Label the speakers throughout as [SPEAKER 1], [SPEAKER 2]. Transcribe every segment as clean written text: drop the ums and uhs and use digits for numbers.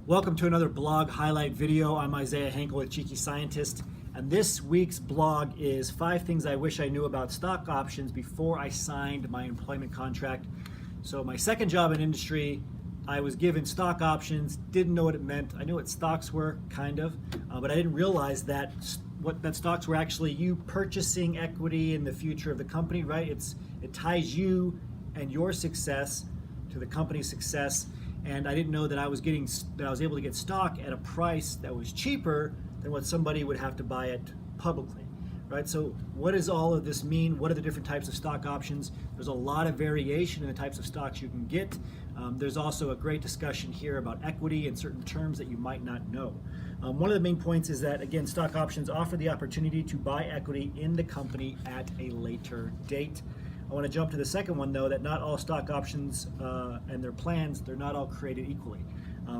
[SPEAKER 1] Welcome to another blog highlight video. I'm Isaiah Henkel with Cheeky Scientist, and this week's blog is 5 things I wish I knew about stock options before I signed my employment contract. So my second job in industry, I was given stock options, didn't know what it meant. I knew what stocks were, kind of, but I didn't realize that stocks were actually you purchasing equity in the future of the company, right? It ties you and your success to the company's success. And I didn't know that I was able to get stock at a price that was cheaper than what somebody would have to buy it publicly, right? So what does all of this mean? What are the different types of stock options? There's a lot of variation in the types of stocks you can get. There's also a great discussion here about equity and certain terms that you might not know. One of the main points is that, again, stock options offer the opportunity to buy equity in the company at a later date. I want to jump to the second one, though, that not all stock options and their plans, they're not all created equally.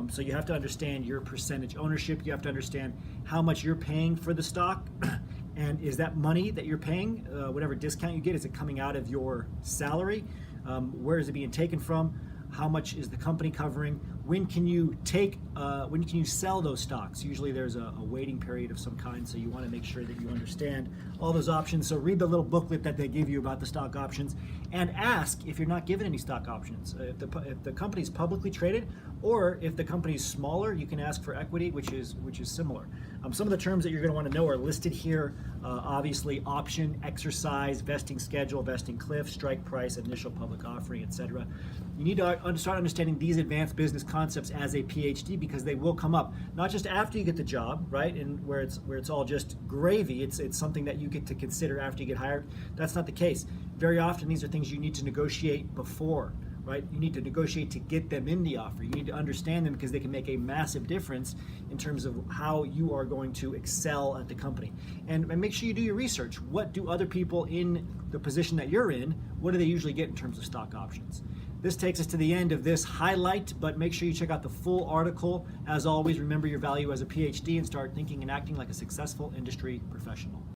[SPEAKER 1] So you have to understand your percentage ownership. You have to understand how much you're paying for the stock. And is that money that you're paying, whatever discount you get, is it coming out of your salary? Where is it being taken from? How much is the company covering? When can you sell those stocks? Usually there's a waiting period of some kind, so you want to make sure that you understand all those options. So read the little booklet that they give you about the stock options and ask if you're not given any stock options. If the company's publicly traded, or if the company's smaller, you can ask for equity, which is similar. Some of the terms that you're going to want to know are listed here. Obviously, option, exercise, vesting schedule, vesting cliff, strike price, initial public offering, etc. You need to start understanding these advanced business concepts as a PhD, because they will come up not just after you get the job, right, and where it's all just gravy. It's something that you get to consider after you get hired. That's not the case. Very often these are things you need to negotiate before, right? You need to negotiate to get them in the offer. You need to understand them because they can make a massive difference in terms of how you are going to excel at the company. And make sure you do your research. What do other people in the position that you're in, what do they usually get in terms of stock options? This takes us to the end of this highlight, but make sure you check out the full article. As always, remember your value as a PhD and start thinking and acting like a successful industry professional.